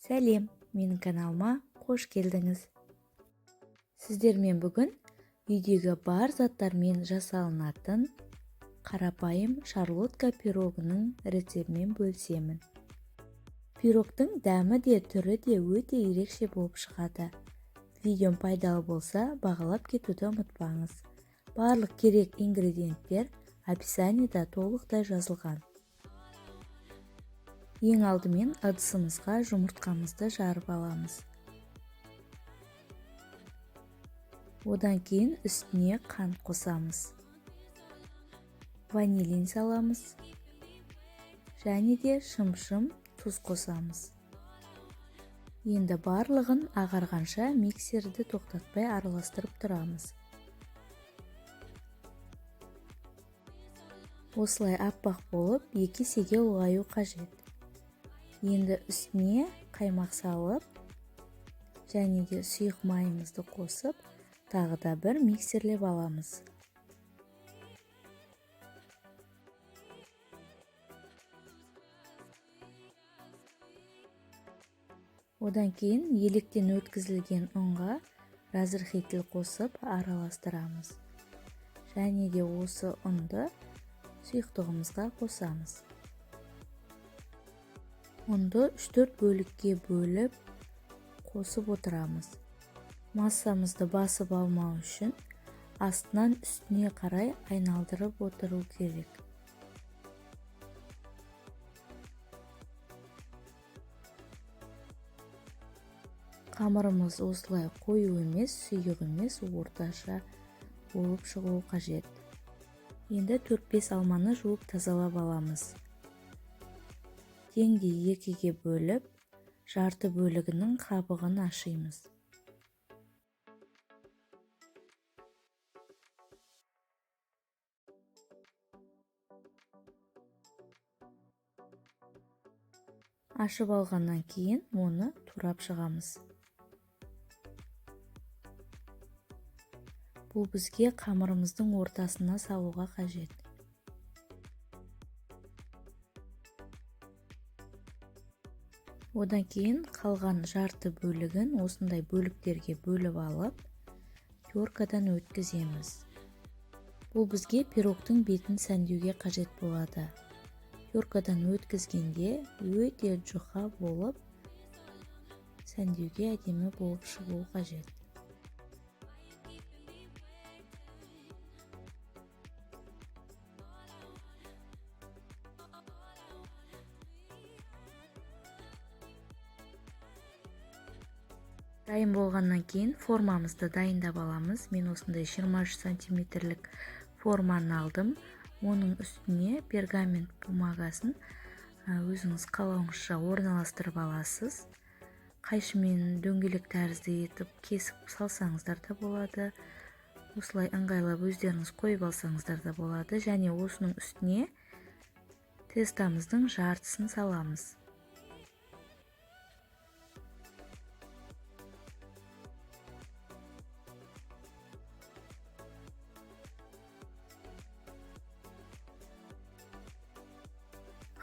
Сәлем, менің каналыма қош келдіңіз. Сіздермен бүгін үйдегі бар заттармен жасалынатын қарапайым шарлотка пирогының рецептімен бөлісемін. Пирогтың дәмі де түрі де өте ерекше болып шығады. Видеом пайдалы болса, бағалап кетуді ұмытпаңыз. Барлық керек ингредиенттер описаниеда толықтай жазылған. Ең алдымен ыдысымызға жұмыртқамызды жарып аламыз. Одан кейін үстіне қант қосамыз. Ванилин саламыз. Және де шым-шым тұз қосамыз. Енді барлығын ағарғанша миксерді тоқтатпай араластырып тұрамыз. Осылай аппақ болып, 2 есеге ұлғаю қажет. Енді үстіне қаймақ салып, және де сұйық майымызды қосып, тағы да бір миксерлеп аламыз. Одан кейін електен өткізілген ұнға разрыхитель қосып араластырамыз. Және де осы ұнды сұйықтығымызға қосамыз. Ұнды 3-4 бөлікке бөліп қосып отырамыз. Массамызды басып алмау үшін астынан үстіне қарай айналдырып отыру керек. Қамырымыз осылай қою емес, сұйық емес, орташа болып шығуы қажет. Енді 4-5 алманы жуып тазалап аламыз. Теңдей 2-ге бөліп, жарты бөлігінің қабығын ашимыз. Ашып алғаннан кейін оны турап шығамыз. Бұл бізге қамырымыздың ортасына салуға қажет. Одан кейін қалған жарты бөлігін осындай бөліктерге бөліп алып, теркадан өткіземіз. Бұл бізге пирогтың бетін сәндеуге қажет болады. Теркадан өткізгенде өте жұқа болып, сәндеуге әдемі болып шығуы қажет. Дайын болғаннан кейін формамызды дайындап аламыз. Мен осындай 23 сантиметрлік форманы алдым. Оның үстіне пергамент бумагасын өзіңіз қалауыңызша орналастырып аласыз. Қайшымен дөңгелек тәрізді етіп кесіп салсаңыздар да болады. Осылай ыңғайлап өздеріңіз қойып алсаңыздар да болады. Және осының үстіне тестамыздың жартысын саламыз.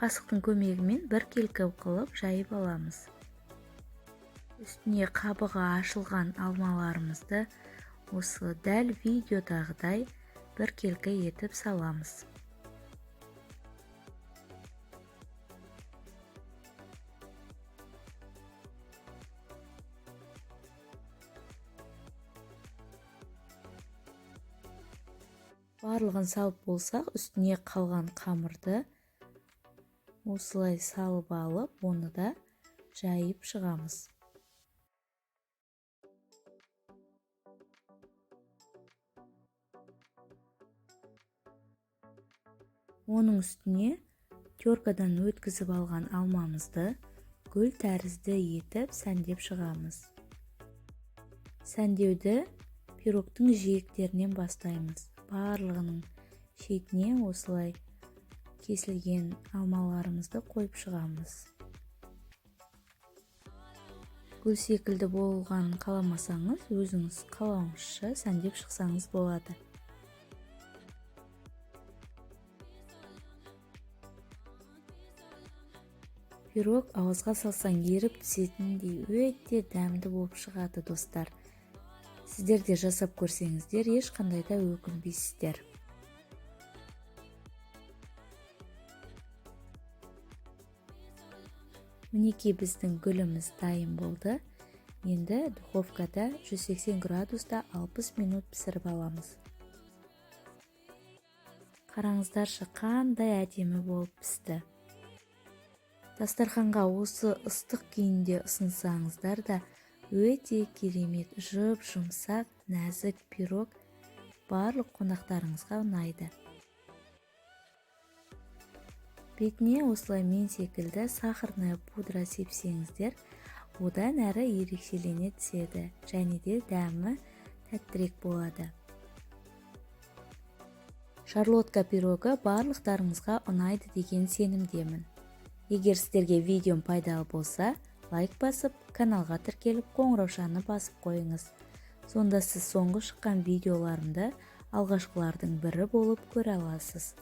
Қасықтың көмегімен біркелкі қылып жайып аламыз. Үстіне қабығы ашылған алмаларымызды осы дәл видеодағыдай біркелкі етіп саламыз. Барлығын салып болсақ, үстіне қалған қамырды осылай салып алып, оны да жайып шығамыз. Оның үстіне теркадан өткізіп алған алмамызды гүл тәрізді етіп сәндеп шығамыз. Сәндеуді пирогтың жиектерінен бастаймыз. Барлығының шетіне осылай кесілген алмаларымызды қойып шығамыз. Гүл секілді болғанын қаламасаңыз, өзіңіз қалауыңызша сәндеп шықсаңыз болады. Пирог ауызға салсаң еріп түсетіндей өте дәмді болып шығады достар. Сіздер де жасап көрсеңіздер, ешқандай да өкінбейсіздер. Мінекей біздің гүліміз дайын болды. Енді духовкада 180 градуста 60 минут пісіріп аламыз. Қараңыздаршы, қандай әдемі болып пісті. Дастарханға осы ыстық күйінде ұсынсаңыздар да өте керемет, жұп-жұмсақ, нәзік пирог барлық қонақтарыңызға ұнайды. Бетіне осылай мен секілді сахарная пудра сепсеңіздер, одан әрі ерекшелене түседі, және де дәмі тәттірек болады. Шарлотка пирогы барлықтарыңызға ұнайды деген сенімдемін. Егер сіздерге видеом пайдалы болса, лайк басып, каналға тіркеліп, қоңыраушаны басып қойыңыз. Сонда сіз соңғы шыққан видеоларымды алғашқылардың бірі болып көре аласыз.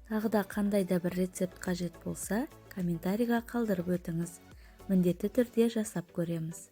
Тағы да қандай да бір рецепт қажет болса, комментарийға қалдырып өтіңіз. Міндетті түрде жасап көреміз.